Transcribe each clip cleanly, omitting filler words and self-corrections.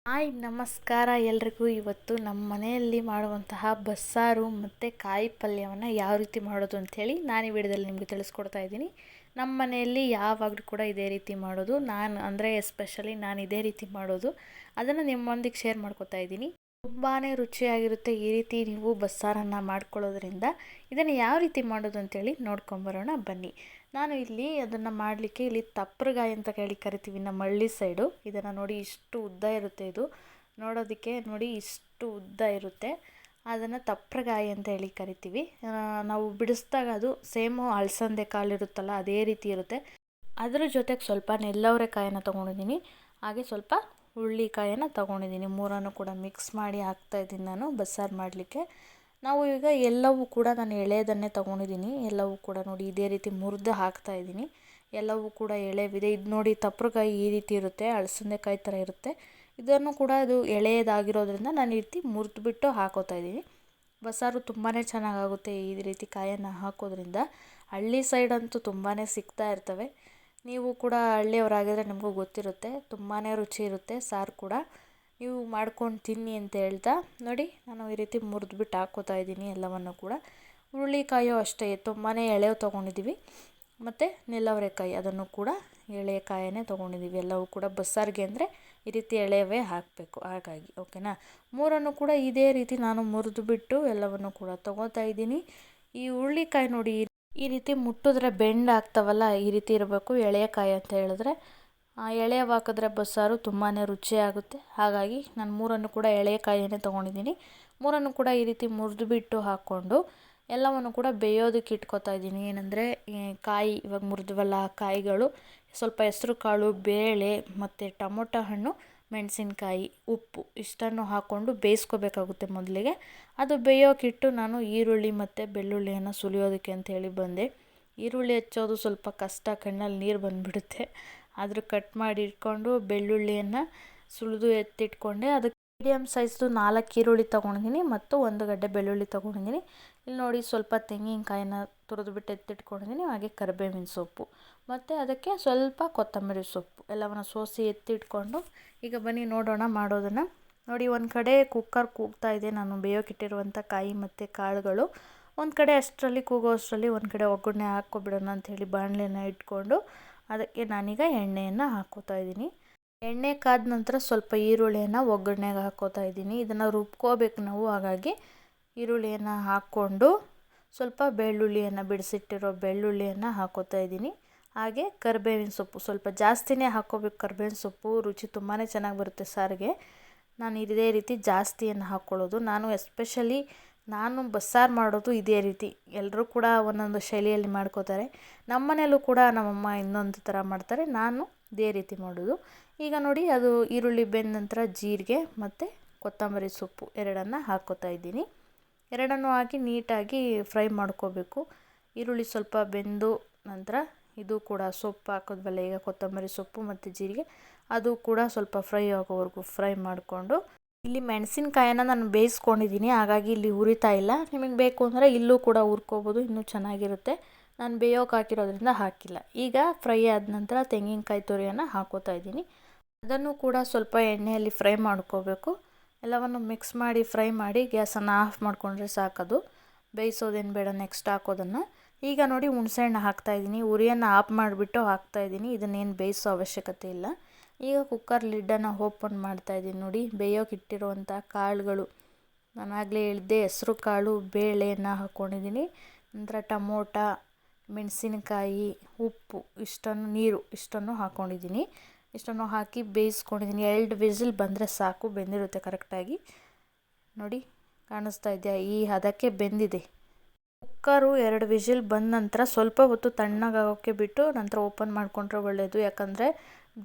Hi ನಮಸ್ಕಾರ ಎಲ್ರಿಗೂ. ಇವತ್ತು ನಮ್ಮ ಮನೆಯಲ್ಲಿ ಮಾಡುವಂತಹ ಬಸ್ಸಾರು ಮತ್ತು ಕಾಯಿ ಪಲ್ಯವನ್ನು ಯಾವ ರೀತಿ ಮಾಡೋದು ಅಂಥೇಳಿ ನಾನು ಈ ವಿಡಿಯೋದಲ್ಲಿ ನಿಮಗೆ ತಿಳಿಸ್ಕೊಡ್ತಾ ಇದ್ದೀನಿ. ನಮ್ಮ ಮನೆಯಲ್ಲಿ ಯಾವಾಗಲೂ ಕೂಡ ಇದೇ ರೀತಿ ಮಾಡೋದು. ನಾನು ಅಂದರೆ ಎಸ್ಪೆಷಲಿ ನಾನು ಇದೇ ರೀತಿ ಮಾಡೋದು, ಅದನ್ನು ನಿಮ್ಮೊಂದಿಗೆ ಶೇರ್ ಮಾಡ್ಕೊತಾ ಇದ್ದೀನಿ. ತುಂಬಾ ರುಚಿಯಾಗಿರುತ್ತೆ. ಈ ರೀತಿ ನೀವು ಬಸ್ಸಾರನ್ನು ಮಾಡ್ಕೊಳ್ಳೋದ್ರಿಂದ ಇದನ್ನು ಯಾವ ರೀತಿ ಮಾಡೋದು ಅಂತೇಳಿ ನೋಡ್ಕೊಂಬರೋಣ ಬನ್ನಿ. ನಾನು ಇಲ್ಲಿ ಅದನ್ನು ಮಾಡಲಿಕ್ಕೆ ಇಲ್ಲಿ ತಪ್ರಗಾಯಿ ಅಂತ ಕರಿತೀವಿ ನಮ್ಮ ಹಳ್ಳಿ ಸೈಡು. ಇದನ್ನು ನೋಡಿ ಇಷ್ಟು ಉದ್ದ ಇರುತ್ತೆ. ಇದು ನೋಡೋದಕ್ಕೆ ನೋಡಿ ಇಷ್ಟು ಉದ್ದ ಇರುತ್ತೆ. ಅದನ್ನು ತಪ್ರಗಾಯಿ ಅಂತ ಕರಿತೀವಿ. ನಾವು ಬಿಡಿಸಿದಾಗ ಅದು ಸೇಮು ಅಲಸಂದೆ ಕಾಳು ಇರುತ್ತಲ್ಲ ಅದೇ ರೀತಿ ಇರುತ್ತೆ. ಅದ್ರ ಜೊತೆಗೆ ಸ್ವಲ್ಪ ನೆಲ್ಲವರೆಕಾಯನ್ನು ತೊಗೊಂಡಿದ್ದೀನಿ, ಹಾಗೆ ಸ್ವಲ್ಪ ಹುರುಳಿಕಾಯನ್ನು ತೊಗೊಂಡಿದ್ದೀನಿ. ಮೂರನ್ನು ಕೂಡ ಮಿಕ್ಸ್ ಮಾಡಿ ಹಾಕ್ತಾಯಿದ್ದೀನಿ ನಾನು ಬಸ್ಸಾರು ಮಾಡಲಿಕ್ಕೆ. ನಾವು ಈಗ ಎಲ್ಲವೂ ಕೂಡ ನಾನು ಎಳೆಯದನ್ನೇ ತೊಗೊಂಡಿದ್ದೀನಿ. ಎಲ್ಲವೂ ಕೂಡ ನೋಡಿ ಇದೇ ರೀತಿ ಮುರಿದು ಹಾಕ್ತಾಯಿದ್ದೀನಿ. ಎಲ್ಲವೂ ಕೂಡ ಎಳೆವಿದೆ. ಇದು ನೋಡಿ ತಪ್ರಕಾಯಿ ಈ ರೀತಿ ಇರುತ್ತೆ, ಅಲಸಂದೆಕಾಯಿ ಥರ ಇರುತ್ತೆ. ಇದನ್ನು ಕೂಡ ಅದು ಎಳೆಯದಾಗಿರೋದ್ರಿಂದ ನಾನು ಈ ರೀತಿ ಮುರಿದ್ಬಿಟ್ಟು ಹಾಕೋತಾ ಇದ್ದೀನಿ. ಬಸ್ಸಾರು ತುಂಬಾ ಚೆನ್ನಾಗಾಗುತ್ತೆ ಈ ರೀತಿ ಕಾಯನ್ನು ಹಾಕೋದ್ರಿಂದ. ಹಳ್ಳಿ ಸೈಡಂತೂ ತುಂಬಾ ಸಿಗ್ತಾ ಇರ್ತವೆ. ನೀವು ಕೂಡ ಹಳ್ಳಿಯವರಾಗಿದ್ದರೆ ನಿಮಗೂ ಗೊತ್ತಿರುತ್ತೆ, ತುಂಬಾ ರುಚಿ ಇರುತ್ತೆ ಸಾರು ಕೂಡ. ನೀವು ಮಾಡ್ಕೊಂಡು ತಿನ್ನಿ ಅಂತ ಹೇಳ್ತಾ ನೋಡಿ ನಾನು ಈ ರೀತಿ ಮುರಿದ್ಬಿಟ್ಟು ಹಾಕ್ಕೋತಾ ಇದ್ದೀನಿ ಎಲ್ಲವನ್ನು ಕೂಡ. ಹುರುಳಿಕಾಯು ಅಷ್ಟೇ ತುಂಬಾ ಎಳೆವು ತೊಗೊಂಡಿದ್ದೀವಿ, ಮತ್ತು ನೆಲ್ಲವರೆಕಾಯಿ ಅದನ್ನು ಕೂಡ ಎಳೆಯ ಕಾಯನ್ನೇ ತೊಗೊಂಡಿದ್ದೀವಿ. ಎಲ್ಲವೂ ಕೂಡ ಬಸ್ಸಾರಿಗೆ ಅಂದರೆ ಈ ರೀತಿ ಎಳೆಯವೇ ಹಾಕಬೇಕು, ಹಾಗಾಗಿ ಓಕೆನಾ. ಮೂರನ್ನು ಕೂಡ ಇದೇ ರೀತಿ ನಾನು ಮುರಿದುಬಿಟ್ಟು ಎಲ್ಲವನ್ನು ಕೂಡ ತೊಗೋತಾ ಇದ್ದೀನಿ. ಈ ಹುರುಳಿಕಾಯಿ ನೋಡಿ ಈ ರೀತಿ ಮುಟ್ಟಿದ್ರೆ ಬೆಂಡ್ ಆಗ್ತಾವಲ್ಲ, ಈ ರೀತಿ ಇರಬೇಕು ಎಳೆಯ ಕಾಯಿ ಅಂತ ಹೇಳಿದ್ರೆ. ಎಳೆಯ ಹಾಕಿದ್ರೆ ಬಸ್ಸಾರು ತುಂಬಾ ರುಚಿಯಾಗುತ್ತೆ. ಹಾಗಾಗಿ ನಾನು ಮೂರನ್ನು ಕೂಡ ಎಳೆಯ ಕಾಯಿಯನ್ನೇ ತೊಗೊಂಡಿದ್ದೀನಿ. ಮೂರನ್ನು ಕೂಡ ಈ ರೀತಿ ಮುರಿದುಬಿಟ್ಟು ಹಾಕ್ಕೊಂಡು ಎಲ್ಲವನ್ನು ಕೂಡ ಬೇಯೋದಕ್ಕೆ ಇಟ್ಕೊತಾ ಇದ್ದೀನಿ. ಏನಂದರೆ ಕಾಯಿ ಇವಾಗ ಮುರಿದ್ವಲ್ಲ ಕಾಯಿಗಳು, ಸ್ವಲ್ಪ ಹೆಸ್ರು ಕಾಳು, ಬೇಳೆ ಮತ್ತು ಟೊಮೊಟೊ ಹಣ್ಣು, ಮೆಣಸಿನ್ಕಾಯಿ, ಉಪ್ಪು ಇಷ್ಟನ್ನು ಹಾಕ್ಕೊಂಡು ಬೇಯಿಸ್ಕೋಬೇಕಾಗುತ್ತೆ ಮೊದಲಿಗೆ. ಅದು ಬೇಯೋಕ್ಕಿಟ್ಟು ನಾನು ಈರುಳ್ಳಿ ಮತ್ತು ಬೆಳ್ಳುಳ್ಳಿಯನ್ನು ಸುಲಿಯೋದಕ್ಕೆ ಅಂಥೇಳಿ ಬಂದೆ. ಈರುಳ್ಳಿ ಹೆಚ್ಚೋದು ಸ್ವಲ್ಪ ಕಷ್ಟ, ಕಣ್ಣಲ್ಲಿ ನೀರು ಬಂದುಬಿಡುತ್ತೆ. ಆದರೂ ಕಟ್ ಮಾಡಿ ಇಟ್ಕೊಂಡು ಬೆಳ್ಳುಳ್ಳಿಯನ್ನು ಸುಲಿದು ಎತ್ತಿಟ್ಕೊಂಡೆ. ಅದಕ್ಕೆ ಮೀಡಿಯಮ್ ಸೈಜ್ದು 4 ಈರುಳ್ಳಿ ತೊಗೊಂಡಿದ್ದೀನಿ ಮತ್ತು 1 ಗಡ್ಡೆ ಬೆಳ್ಳುಳ್ಳಿ ತೊಗೊಂಡಿದ್ದೀನಿ. ಇಲ್ಲಿ ನೋಡಿ ಸ್ವಲ್ಪ ತೆಂಗಿನಕಾಯಿನ ತುರಿದ್ಬಿಟ್ಟು ಎತ್ತಿಟ್ಕೊಂಡಿದ್ದೀನಿ, ಹಾಗೆ ಕರಿಬೇವಿನ ಸೊಪ್ಪು ಮತ್ತು ಅದಕ್ಕೆ ಸ್ವಲ್ಪ ಕೊತ್ತಂಬರಿ ಸೊಪ್ಪು ಎಲ್ಲವನ್ನು ಸೋಸಿ ಎತ್ತಿಟ್ಕೊಂಡು ಈಗ ಬನ್ನಿ ನೋಡೋಣ ಮಾಡೋದನ್ನು. ನೋಡಿ ಒಂದು ಕಡೆ ಕುಕ್ಕರ್ ಕೂಗ್ತಾ ಇದೆ, ನಾನು ಬೇಯೋಕ್ಕಿಟ್ಟಿರುವಂಥ ಕಾಯಿ ಮತ್ತು ಕಾಳುಗಳು. ಒಂದು ಕಡೆ ಅಷ್ಟರಲ್ಲಿ ಕೂಗೋ ಅಷ್ಟರಲ್ಲಿ ಒಂದು ಕಡೆ ಒಗ್ಗರಣೆ ಹಾಕ್ಕೊಬಿಡೋಣ ಅಂಥೇಳಿ ಬಾಣಲೆನ ಇಟ್ಕೊಂಡು ಅದಕ್ಕೆ ನಾನೀಗ ಎಣ್ಣೆಯನ್ನು ಹಾಕ್ಕೋತಾ ಇದ್ದೀನಿ. ಎಣ್ಣೆ ಕಾದ ನಂತರ ಸ್ವಲ್ಪ ಈರುಳ್ಳಿಯನ್ನು ಒಗ್ಗರಣೆಗೆ ಹಾಕ್ಕೋತಾ ಇದ್ದೀನಿ. ಇದನ್ನು ರುಬ್ಕೋಬೇಕು ನಾವು, ಹಾಗಾಗಿ ಈರುಳ್ಳಿಯನ್ನು ಹಾಕ್ಕೊಂಡು ಸ್ವಲ್ಪ ಬೆಳ್ಳುಳ್ಳಿಯನ್ನು ಬಿಡಿಸಿಟ್ಟಿರೋ ಬೆಳ್ಳುಳ್ಳಿಯನ್ನು ಹಾಕ್ಕೋತಾ ಇದ್ದೀನಿ. ಹಾಗೆ ಕರಿಬೇವಿನ ಸೊಪ್ಪು ಸ್ವಲ್ಪ ಜಾಸ್ತಿನೇ ಹಾಕ್ಕೋಬೇಕು. ಕರಿಬೇವಿನ ಸೊಪ್ಪು ರುಚಿ ತುಂಬಾ ಚೆನ್ನಾಗಿ ಬರುತ್ತೆ ಸಾರಿಗೆ. ನಾನು ಇದೇ ರೀತಿ ಜಾಸ್ತಿಯನ್ನು ಹಾಕ್ಕೊಳ್ಳೋದು. ನಾನು ಬಸ್ಸಾರು ಮಾಡೋದು ಇದೇ ರೀತಿ. ಎಲ್ಲರೂ ಕೂಡ ಒಂದೊಂದು ಶೈಲಿಯಲ್ಲಿ ಮಾಡ್ಕೋತಾರೆ. ನಮ್ಮ ಮನೆಯಲ್ಲೂ ಕೂಡ ನಮ್ಮಮ್ಮ ಇನ್ನೊಂದು ಥರ ಮಾಡ್ತಾರೆ, ನಾನು ಇದೇ ರೀತಿ ಮಾಡೋದು. ಈಗ ನೋಡಿ ಅದು ಈರುಳ್ಳಿ ಬೆಂದ ನಂತರ ಜೀರಿಗೆ ಮತ್ತು ಕೊತ್ತಂಬರಿ ಸೊಪ್ಪು ಎರಡನ್ನು ಹಾಕ್ಕೋತಾ ಇದ್ದೀನಿ. ಎರಡನ್ನೂ ಹಾಕಿ ನೀಟಾಗಿ ಫ್ರೈ ಮಾಡ್ಕೋಬೇಕು. ಈರುಳ್ಳಿ ಸ್ವಲ್ಪ ಬೆಂದು ನಂತರ ಇದು ಕೂಡ ಸೊಪ್ಪು ಹಾಕೋದ್ವಲ್ಲ ಈಗ ಕೊತ್ತಂಬರಿ ಸೊಪ್ಪು ಮತ್ತು ಜೀರಿಗೆ, ಅದು ಕೂಡ ಸ್ವಲ್ಪ ಫ್ರೈ ಆಗೋವರೆಗೂ ಫ್ರೈ ಮಾಡಿಕೊಂಡು ಇಲ್ಲಿ ಮೆಣಸಿನ್ಕಾಯನ್ನು ನಾನು ಬೇಯಿಸ್ಕೊಂಡಿದ್ದೀನಿ, ಹಾಗಾಗಿ ಇಲ್ಲಿ ಹುರಿತಾ ಇಲ್ಲ. ನಿಮಗೆ ಬೇಕು ಅಂದರೆ ಇಲ್ಲೂ ಕೂಡ ಹುರ್ಕೋಬೋದು, ಇನ್ನೂ ಚೆನ್ನಾಗಿರುತ್ತೆ. ನಾನು ಬೇಯೋಕೆ ಹಾಕಿರೋದ್ರಿಂದ ಹಾಕಿಲ್ಲ. ಈಗ ಫ್ರೈ ಆದ ನಂತರ ತೆಂಗಿನಕಾಯಿ ತುರಿಯನ್ನು ಹಾಕ್ಕೋತಾ ಇದ್ದೀನಿ. ಅದನ್ನು ಕೂಡ ಸ್ವಲ್ಪ ಎಣ್ಣೆಯಲ್ಲಿ ಫ್ರೈ ಮಾಡ್ಕೋಬೇಕು. ಎಲ್ಲವನ್ನು ಮಿಕ್ಸ್ ಮಾಡಿ ಫ್ರೈ ಮಾಡಿ ಗ್ಯಾಸನ್ನು ಆಫ್ ಮಾಡಿಕೊಂಡ್ರೆ ಸಾಕೋದು, ಬೇಯಿಸೋದೇನು ಬೇಡ ನೆಕ್ಸ್ಟ್ ಹಾಕೋದನ್ನು. ಈಗ ನೋಡಿ ಹುಣಸೆಹಣ್ಣು ಹಾಕ್ತಾಯಿದ್ದೀನಿ. ಉರಿಯನ್ನು ಆಫ್ ಮಾಡಿಬಿಟ್ಟು ಹಾಕ್ತಾಯಿದ್ದೀನಿ. ಇದನ್ನೇನು ಬೇಯಿಸೋ ಅವಶ್ಯಕತೆ ಇಲ್ಲ. ಈಗ ಕುಕ್ಕರ್ ಲಿಡ್ಡನ್ನು ಓಪನ್ ಮಾಡ್ತಾಯಿದ್ದೀನಿ. ನೋಡಿ ಬೇಯೋಕೆ ಇಟ್ಟಿರುವಂಥ ಕಾಳುಗಳು, ನಾನು ಆಗಲೇ ಹೇಳಿದ್ದೆ ಹೆಸ್ರು ಕಾಳು, ಬೇಳೆಯನ್ನು ಹಾಕ್ಕೊಂಡಿದ್ದೀನಿ. ನಂತರ ಟೊಮೊಟೊ, ಮೆಣಸಿನಕಾಯಿ, ಉಪ್ಪು ಇಷ್ಟನ್ನು, ನೀರು ಇಷ್ಟನ್ನು ಹಾಕ್ಕೊಂಡಿದ್ದೀನಿ. ಇಷ್ಟನ್ನು ಹಾಕಿ ಬೇಯಿಸ್ಕೊಂಡಿದ್ದೀನಿ. 2 ವಿಸಿಲ್ ಬಂದರೆ ಸಾಕು, ಬೆಂದಿರುತ್ತೆ ಕರೆಕ್ಟಾಗಿ. ನೋಡಿ ಕಾಣಿಸ್ತಾ ಇದೆಯಾ, ಈ ಹದಕ್ಕೆ ಬೆಂದಿದೆ. ಕುಕ್ಕರು 2 ವಿಸಿಲ್ ಬಂದ ನಂತರ ಸ್ವಲ್ಪ ಹೊತ್ತು ತಣ್ಣಗಾಗೋಕ್ಕೆ ಬಿಟ್ಟು ನಂತರ ಓಪನ್ ಮಾಡಿಕೊಂಡ್ರೆ ಒಳ್ಳೆಯದು. ಯಾಕಂದರೆ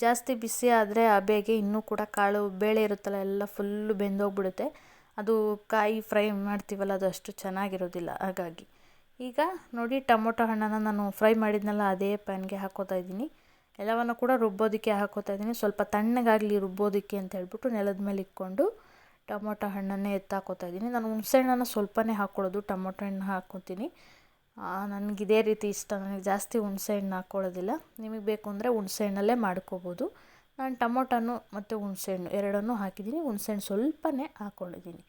ಜಾಸ್ತಿ ಬಿಸಿ ಆದರೆ ಬೇಗ ಇನ್ನೂ ಕೂಡ ಕಾಳು ಬೇಳೆ ಇರುತ್ತಲ್ಲ ಎಲ್ಲ ಫುಲ್ಲು ಬೆಂದೋಗ್ಬಿಡುತ್ತೆ. ಅದು ಕಾಯಿ ಫ್ರೈ ಮಾಡ್ತೀವಲ್ಲ ಅದು ಅಷ್ಟು ಚೆನ್ನಾಗಿರೋದಿಲ್ಲ. ಹಾಗಾಗಿ ಈಗ ನೋಡಿ ಟೊಮೊಟೊ ಹಣ್ಣನ್ನು ನಾನು ಫ್ರೈ ಮಾಡಿದ್ನಲ್ಲ ಅದೇ ಪ್ಯಾನ್ಗೆ ಹಾಕ್ಕೋತಾ ಇದ್ದೀನಿ. ಎಲ್ಲವನ್ನು ಕೂಡ ರುಬ್ಬೋದಕ್ಕೆ ಹಾಕ್ಕೋತಾ ಇದ್ದೀನಿ. ಸ್ವಲ್ಪ ತಣ್ಣಗಾಗಲಿ ರುಬ್ಬೋದಕ್ಕೆ ಅಂತ ಹೇಳ್ಬಿಟ್ಟು ನೆಲದ ಮೇಲೆ ಇಟ್ಕೊಂಡು ಟೊಮೊಟೊ ಹಣ್ಣನ್ನೇ ಎತ್ತಾಕೋತಾ ಇದ್ದೀನಿ. ನಾನು ಹುಣಸೆಹಣ್ಣನ್ನು ಸ್ವಲ್ಪನೇ ಹಾಕ್ಕೊಳ್ಳೋದು, ಟೊಮೊಟೊ ಹಣ್ಣು ಹಾಕ್ಕೊತೀನಿ. ನನಗೆ ಇದೇ ರೀತಿ ಇಷ್ಟ, ನನಗೆ ಜಾಸ್ತಿ ಹುಣಸೆಹಣ್ಣು ಹಾಕ್ಕೊಳ್ಳೋದಿಲ್ಲ. ನಿಮಗೆ ಬೇಕು ಅಂದರೆ ಹುಣಸೆಹಣ್ಣಲ್ಲೇ ಮಾಡ್ಕೋಬೋದು. ನಾನು ಟೊಮೊಟೊನು ಮತ್ತು ಹುಣಸೆಹಣ್ಣು ಎರಡನ್ನೂ ಹಾಕಿದ್ದೀನಿ. ಹುಣಸೆಹಣ್ಣು ಸ್ವಲ್ಪನೇ ಹಾಕ್ಕೊಂಡಿದ್ದೀನಿ.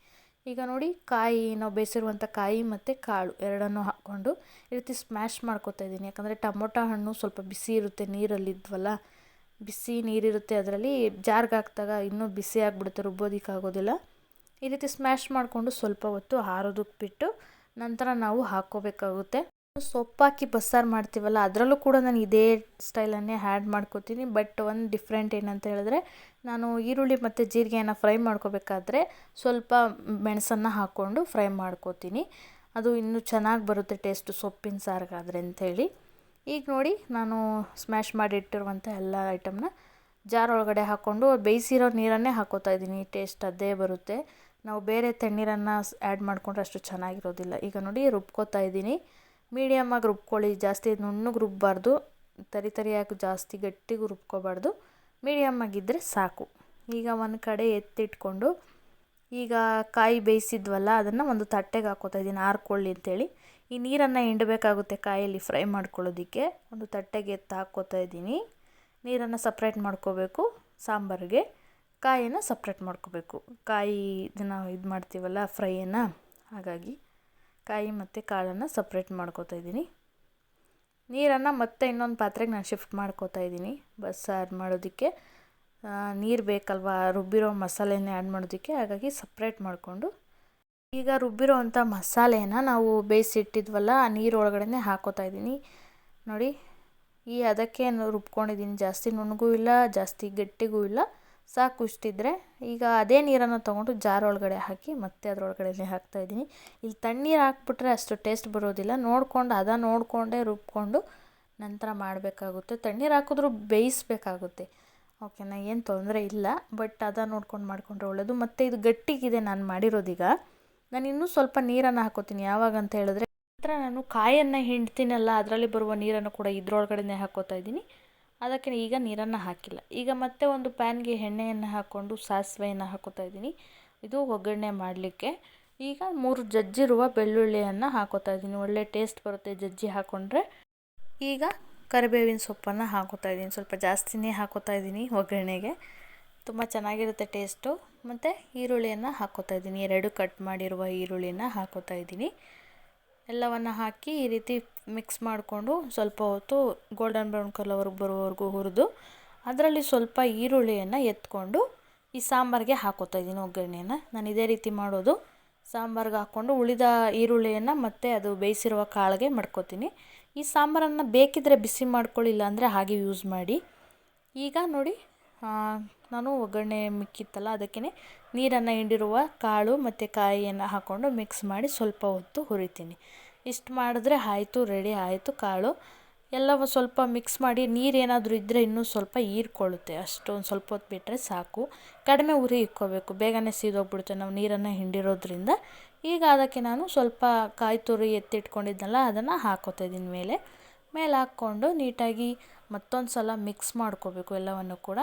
ಈಗ ನೋಡಿ ಕಾಯಿ, ನಾವು ಬೇಯಿಸಿರುವಂಥ ಕಾಯಿ ಮತ್ತು ಕಾಳು ಎರಡನ್ನೂ ಹಾಕ್ಕೊಂಡು ಈ ರೀತಿ ಸ್ಮ್ಯಾಶ್ ಮಾಡ್ಕೊತಾ ಇದ್ದೀನಿ. ಯಾಕಂದರೆ ಟೊಮೊಟೊ ಹಣ್ಣು ಸ್ವಲ್ಪ ಬಿಸಿ ಇರುತ್ತೆ, ನೀರಲ್ಲಿದ್ವಲ್ಲ, ಬಿಸಿ ನೀರಿರುತ್ತೆ, ಅದರಲ್ಲಿ ಜಾರ್ಗೆ ಹಾಕಿದಾಗ ಇನ್ನೂ ಬಿಸಿ ಆಗಿಬಿಡುತ್ತೆ, ರುಬ್ಬೋದಕ್ಕಾಗೋದಿಲ್ಲ. ಈ ರೀತಿ ಸ್ಮ್ಯಾಶ್ ಮಾಡಿಕೊಂಡು ಸ್ವಲ್ಪ ಹೊತ್ತು ಆರೋದಕ್ಕೆ ಬಿಟ್ಟು ನಂತರ ನಾವು ಹಾಕ್ಕೋಬೇಕಾಗುತ್ತೆ. ಸೊಪ್ಪಾಕಿ ಬಸ್ಸಾರು ಮಾಡ್ತೀವಲ್ಲ, ಅದರಲ್ಲೂ ಕೂಡ ನಾನು ಇದೇ ಸ್ಟೈಲನ್ನೇ ಆ್ಯಡ್ ಮಾಡ್ಕೋತೀನಿ. ಬಟ್ ಒಂದು ಡಿಫ್ರೆಂಟ್ ಏನಂತ ಹೇಳಿದ್ರೆ, ನಾನು ಈರುಳ್ಳಿ ಮತ್ತು ಜೀರಿಗೆಯನ್ನು ಫ್ರೈ ಮಾಡ್ಕೋಬೇಕಾದ್ರೆ ಸ್ವಲ್ಪ ಮೆಣಸನ್ನು ಹಾಕ್ಕೊಂಡು ಫ್ರೈ ಮಾಡ್ಕೋತೀನಿ. ಅದು ಇನ್ನೂ ಚೆನ್ನಾಗಿ ಬರುತ್ತೆ ಟೇಸ್ಟು ಸೊಪ್ಪಿನ ಸಾರಿಗಾದರೆ ಅಂಥೇಳಿ. ಈಗ ನೋಡಿ ನಾನು ಸ್ಮ್ಯಾಶ್ ಮಾಡಿ ಇಟ್ಟಿರುವಂಥ ಎಲ್ಲ ಐಟಮ್ನ ಜಾರ್ ಒಳಗಡೆ ಹಾಕ್ಕೊಂಡು ಬೇಯಿಸಿರೋ ನೀರನ್ನೇ ಹಾಕ್ಕೋತಾ ಇದ್ದೀನಿ. ಟೇಸ್ಟ್ ಅದೇ ಬರುತ್ತೆ. ನಾವು ಬೇರೆ ತಣ್ಣೀರನ್ನು ಆ್ಯಡ್ ಮಾಡಿಕೊಂಡ್ರೆ ಅಷ್ಟು ಚೆನ್ನಾಗಿರೋದಿಲ್ಲ. ಈಗ ನೋಡಿ ರುಬ್ಕೋತಾ ಇದ್ದೀನಿ. ಮೀಡಿಯಮ್ಮಾಗಿ ರುಬ್ಕೊಳ್ಳಿ, ಜಾಸ್ತಿ ನುಣ್ಣಗೆ ರುಬ್ಬಾರ್ದು, ತರಿಯಾಗಿ ಜಾಸ್ತಿ ಗಟ್ಟಿಗೂ ರುಬ್ಕೋಬಾರ್ದು, ಮೀಡಿಯಮ್ಮಾಗಿದ್ದರೆ ಸಾಕು. ಈಗ ಒಂದು ಕಡೆ ಎತ್ತಿಟ್ಕೊಂಡು ಈಗ ಕಾಯಿ ಬೇಯಿಸಿದ್ವಲ್ಲ ಅದನ್ನು ಒಂದು ತಟ್ಟೆಗೆ ಹಾಕ್ಕೋತಾ ಇದ್ದೀನಿ, ಆರ್ಕೊಳ್ಳಿ ಅಂತೇಳಿ. ಈ ನೀರನ್ನು ಹಿಂಡಬೇಕಾಗುತ್ತೆ ಕಾಯಲ್ಲಿ ಫ್ರೈ ಮಾಡ್ಕೊಳ್ಳೋದಕ್ಕೆ. ಒಂದು ತಟ್ಟೆಗೆ ಎತ್ತು ಹಾಕ್ಕೋತಾ ಇದ್ದೀನಿ. ನೀರನ್ನು ಸಪ್ರೇಟ್ ಮಾಡ್ಕೋಬೇಕು ಸಾಂಬಾರಿಗೆ, ಕಾಯಿನ ಸಪ್ರೇಟ್ ಮಾಡ್ಕೋಬೇಕು. ಕಾಯಿ ಇದನ್ನು ಇದು ಮಾಡ್ತೀವಲ್ಲ ಫ್ರೈಯನ್ನು, ಹಾಗಾಗಿ ಕಾಯಿ ಮತ್ತು ಕಾಳನ್ನು ಸಪ್ರೇಟ್ ಮಾಡ್ಕೋತಾ ಇದ್ದೀನಿ. ನೀರನ್ನು ಮತ್ತೆ ಇನ್ನೊಂದು ಪಾತ್ರೆಗೆ ನಾನು ಶಿಫ್ಟ್ ಮಾಡ್ಕೋತಾ ಇದ್ದೀನಿ. ಬಸ್ಸಾರು ಮಾಡೋದಕ್ಕೆ ನೀರು ಬೇಕಲ್ವ, ರುಬ್ಬಿರೋ ಮಸಾಲೆನೇ ಆ್ಯಡ್ ಮಾಡೋದಕ್ಕೆ, ಹಾಗಾಗಿ ಸಪ್ರೇಟ್ ಮಾಡಿಕೊಂಡು ಈಗ ರುಬ್ಬಿರೋ ಅಂಥ ಮಸಾಲೆನ ನಾವು ಬೇಯಿಸಿಟ್ಟಿದ್ವಲ್ಲ ಆ ನೀರು ಒಳಗಡೆ ಹಾಕೋತಾ ಇದ್ದೀನಿ. ನೋಡಿ ಅದಕ್ಕೆ ರುಬ್ಕೊಂಡಿದ್ದೀನಿ. ಜಾಸ್ತಿ ನುಣ್ಣಗೂ ಇಲ್ಲ, ಜಾಸ್ತಿ ಗಟ್ಟಿಗೂ ಇಲ್ಲ, ಸಾಕು ಇಷ್ಟಿದ್ರೆ. ಈಗ ಅದೇ ನೀರನ್ನು ತೊಗೊಂಡು ಜಾರ್ ಒಳಗಡೆ ಹಾಕಿ ಮತ್ತೆ ಅದರೊಳಗಡೆ ಹಾಕ್ತಾಯಿದ್ದೀನಿ. ಇಲ್ಲಿ ತಣ್ಣೀರು ಹಾಕ್ಬಿಟ್ರೆ ಅಷ್ಟು ಟೇಸ್ಟ್ ಬರೋದಿಲ್ಲ. ನೋಡಿಕೊಂಡೇ ರುಬ್ಕೊಂಡು ನಂತರ ಮಾಡಬೇಕಾಗುತ್ತೆ. ತಣ್ಣೀರು ಹಾಕಿದ್ರೂ ಬೇಯಿಸಬೇಕಾಗುತ್ತೆ, ಓಕೆನಾ, ಏನು ತೊಂದರೆ ಇಲ್ಲ. ಬಟ್ ನೋಡ್ಕೊಂಡು ಮಾಡಿಕೊಂಡ್ರೆ ಒಳ್ಳೆಯದು. ಮತ್ತು ಇದು ಗಟ್ಟಿಗಿದೆ ನಾನು ಮಾಡಿರೋದೀಗ. ನಾನು ಇನ್ನೂ ಸ್ವಲ್ಪ ನೀರನ್ನು ಹಾಕೋತೀನಿ. ಯಾವಾಗ ಅಂತ ಹೇಳಿದ್ರೆ, ನಂತರ ನಾನು ಕಾಯನ್ನು ಹಿಂಡ್ತೀನಲ್ಲ, ಅದರಲ್ಲಿ ಬರುವ ನೀರನ್ನು ಕೂಡ ಇದ್ರೊಳಗಡೆ ಹಾಕ್ಕೋತಾ ಇದ್ದೀನಿ. ಅದಕ್ಕೆ ಈಗ ನೀರನ್ನು ಹಾಕಿಲ್ಲ. ಈಗ ಮತ್ತೆ ಒಂದು ಪ್ಯಾನ್ಗೆ ಎಣ್ಣೆಯನ್ನು ಹಾಕ್ಕೊಂಡು ಸಾಸಿವೆಯನ್ನು ಹಾಕೋತಾ ಇದ್ದೀನಿ, ಇದು ಒಗ್ಗರಣೆ ಮಾಡಲಿಕ್ಕೆ. ಈಗ 3 ಜಜ್ಜಿರುವ ಬೆಳ್ಳುಳ್ಳಿಯನ್ನು ಹಾಕೋತಾ ಇದ್ದೀನಿ. ಒಳ್ಳೆ ಟೇಸ್ಟ್ ಬರುತ್ತೆ ಜಜ್ಜಿ ಹಾಕ್ಕೊಂಡ್ರೆ. ಈಗ ಕರಿಬೇವಿನ ಸೊಪ್ಪನ್ನು ಹಾಕೋತಾ ಇದ್ದೀನಿ. ಸ್ವಲ್ಪ ಜಾಸ್ತಿನೇ ಹಾಕೋತಾ ಇದ್ದೀನಿ ಒಗ್ಗರಣೆಗೆ, ತುಂಬ ಚೆನ್ನಾಗಿರುತ್ತೆ ಟೇಸ್ಟು. ಮತ್ತು ಈರುಳ್ಳಿಯನ್ನು ಹಾಕೋತಾ ಇದ್ದೀನಿ. 2 ಕಟ್ ಮಾಡಿರುವ ಈರುಳ್ಳಿನ ಹಾಕೋತಾ ಇದ್ದೀನಿ. ಎಲ್ಲವನ್ನು ಹಾಕಿ ಈ ರೀತಿ ಮಿಕ್ಸ್ ಮಾಡಿಕೊಂಡು ಸ್ವಲ್ಪ ಹೊತ್ತು ಗೋಲ್ಡನ್ ಬ್ರೌನ್ ಕಲರ್ ಬರೋವರೆಗೂ ಹುರಿದು ಅದರಲ್ಲಿ ಸ್ವಲ್ಪ ಈರುಳ್ಳಿಯನ್ನು ಎತ್ಕೊಂಡು ಈ ಸಾಂಬಾರಿಗೆ ಹಾಕೋತಾ ಇದ್ದೀನಿ. ಒಗ್ಗರಣೆಯನ್ನು ನಾನು ಇದೇ ರೀತಿ ಮಾಡೋದು. ಸಾಂಬಾರಿಗೆ ಹಾಕ್ಕೊಂಡು ಉಳಿದ ಈರುಳ್ಳಿಯನ್ನು ಮತ್ತೆ ಅದು ಬೇಯಿಸಿರುವ ಕಾಳಿಗೆ ಮಾಡ್ಕೋತೀನಿ. ಈ ಸಾಂಬಾರನ್ನು ಬೇಕಿದ್ದರೆ ಬಿಸಿ ಮಾಡ್ಕೊಳ್ಳಿಲ್ಲ ಅಂದರೆ ಹಾಗೆ ಯೂಸ್ ಮಾಡಿ. ಈಗ ನೋಡಿ ನಾನು ಒಗ್ಗರಣೆ ಮಿಕ್ಕಿತ್ತಲ್ಲ, ಅದಕ್ಕೆ ನೀರನ್ನು ಹಿಂಡಿರುವ ಕಾಳು ಮತ್ತು ಕಾಯಿಯನ್ನು ಹಾಕ್ಕೊಂಡು ಮಿಕ್ಸ್ ಮಾಡಿ ಸ್ವಲ್ಪ ಹೊತ್ತು ಹುರಿತೀನಿ. ಇಷ್ಟು ಮಾಡಿದ್ರೆ ಆಯಿತು, ರೆಡಿ ಆಯಿತು ಕಾಳು. ಎಲ್ಲವೂ ಸ್ವಲ್ಪ ಮಿಕ್ಸ್ ಮಾಡಿ, ನೀರೇನಾದರೂ ಇದ್ದರೆ ಇನ್ನೂ ಸ್ವಲ್ಪ ಹೀರ್ಕೊಳ್ಳುತ್ತೆ, ಅಷ್ಟೊಂದು ಸ್ವಲ್ಪ ಹೊತ್ತು ಬಿಟ್ಟರೆ ಸಾಕು. ಕಡಿಮೆ ಉರಿ ಇಕ್ಕೋಬೇಕು, ಬೇಗನೆ ಸೀದೋಗ್ಬಿಡುತ್ತೆ ನಾವು ನೀರನ್ನು ಹಿಂಡಿರೋದ್ರಿಂದ. ಈಗ ಅದಕ್ಕೆ ನಾನು ಸ್ವಲ್ಪ ಕಾಯಿ ತುರಿ ಎತ್ತಿಟ್ಕೊಂಡಿದ್ನಲ್ಲ ಅದನ್ನು ಹಾಕ್ಕೋತಾ ಇದ್ದೀನಿ ಮೇಲೆ ಹಾಕ್ಕೊಂಡು ನೀಟಾಗಿ ಮತ್ತೊಂದು ಸಲ ಮಿಕ್ಸ್ ಮಾಡ್ಕೋಬೇಕು. ಎಲ್ಲವನ್ನು ಕೂಡ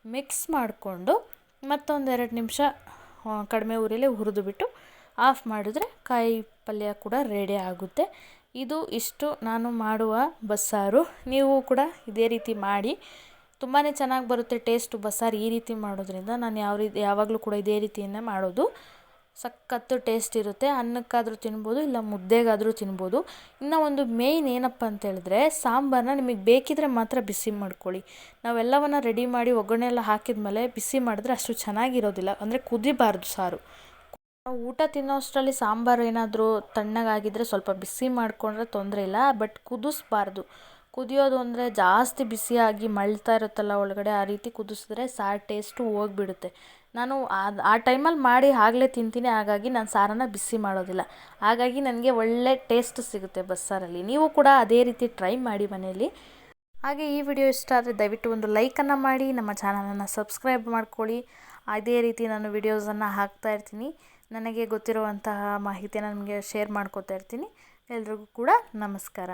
ಮಿಕ್ಸ್ ಮಾಡಿಕೊಂಡು ಮತ್ತೊಂದು 2 ನಿಮಿಷ ಕಡಿಮೆ ಉರಿಲೇ ಹುರಿದು ಬಿಟ್ಟು ಆಫ್ ಮಾಡಿದ್ರೆ ಕಾಯಿ ಪಲ್ಯ ಕೂಡ ರೆಡಿ ಆಗುತ್ತೆ. ಇಷ್ಟು ನಾನು ಮಾಡುವ ಬಸ್ಸಾರು. ನೀವು ಕೂಡ ಇದೇ ರೀತಿ ಮಾಡಿ, ತುಂಬಾ ಚೆನ್ನಾಗಿ ಬರುತ್ತೆ ಟೇಸ್ಟು ಬಸ್ಸಾರು ಈ ರೀತಿ ಮಾಡೋದ್ರಿಂದ. ನಾನು ಯಾವಾಗಲೂ ಕೂಡ ಇದೇ ರೀತಿಯನ್ನೇ ಮಾಡೋದು. ಸಖತ್ತು ಟೇಸ್ಟ್ ಇರುತ್ತೆ. ಅನ್ನಕ್ಕಾದರೂ ತಿನ್ಬೋದು, ಇಲ್ಲ ಮುದ್ದೆಗಾದರೂ ತಿನ್ಬೋದು. ಇನ್ನು ಒಂದು ಮೇಯ್ನ್ ಏನಪ್ಪ ಅಂತ ಹೇಳಿದ್ರೆ, ಸಾಂಬಾರನ್ನ ನಿಮಗೆ ಬೇಕಿದ್ರೆ ಮಾತ್ರ ಬಿಸಿ ಮಾಡ್ಕೊಳ್ಳಿ. ನಾವೆಲ್ಲವನ್ನು ರೆಡಿ ಮಾಡಿ ಒಗ್ಗರಣೆ ಎಲ್ಲ ಹಾಕಿದ್ಮೇಲೆ ಬಿಸಿ ಮಾಡಿದ್ರೆ ಅಷ್ಟು ಚೆನ್ನಾಗಿರೋದಿಲ್ಲ, ಅಂದರೆ ಕುದಿಬಾರ್ದು ಸಾರು. ನಾವು ಊಟ ತಿನ್ನೋಷ್ಟರಲ್ಲಿ ಸಾಂಬಾರು ಏನಾದರೂ ತಣ್ಣಗಾಗಿದ್ದರೆ ಸ್ವಲ್ಪ ಬಿಸಿ ಮಾಡಿಕೊಂಡ್ರೆ ತೊಂದರೆ ಇಲ್ಲ, ಬಟ್ ಕುದಿಸ್ಬಾರ್ದು. ಕುದಿಯೋದು ಅಂದರೆ ಜಾಸ್ತಿ ಬಿಸಿಯಾಗಿ ಮಳ್ತಾ ಇರುತ್ತಲ್ಲ ಒಳಗಡೆ, ಆ ರೀತಿ ಕುದಿಸಿದ್ರೆ ಸಾರು ಟೇಸ್ಟು ಹೋಗಿಬಿಡುತ್ತೆ. ನಾನು ಆ ಟೈಮಲ್ಲಿ ಮಾಡಿ ಆಗಲೇ ತಿಂತೀನಿ, ಹಾಗಾಗಿ ನಾನು ಸಾರನ್ನು ಬಿಸಿ ಮಾಡೋದಿಲ್ಲ. ಹಾಗಾಗಿ ನನಗೆ ಒಳ್ಳೆ ಟೇಸ್ಟ್ ಸಿಗುತ್ತೆ ಬಸ್ಸಾರಲ್ಲಿ. ನೀವು ಕೂಡ ಅದೇ ರೀತಿ ಟ್ರೈ ಮಾಡಿ ಮನೆಯಲ್ಲಿ. ಹಾಗೆ ಈ ವಿಡಿಯೋ ಇಷ್ಟ ಆದರೆ ದಯವಿಟ್ಟು ಒಂದು ಲೈಕನ್ನು ಮಾಡಿ, ನಮ್ಮ ಚಾನಲನ್ನು ಸಬ್ಸ್ಕ್ರೈಬ್ ಮಾಡ್ಕೊಳ್ಳಿ. ಅದೇ ರೀತಿ ನಾನು ವಿಡಿಯೋಸನ್ನು ಹಾಕ್ತಾಯಿರ್ತೀನಿ. ನನಗೆ ಗೊತ್ತಿರುವಂತಹ ಮಾಹಿತಿಯನ್ನು ನಿಮಗೆ ಶೇರ್ ಮಾಡ್ಕೋತಾ ಇರ್ತೀನಿ. ಎಲ್ರಿಗೂ ಕೂಡ ನಮಸ್ಕಾರ.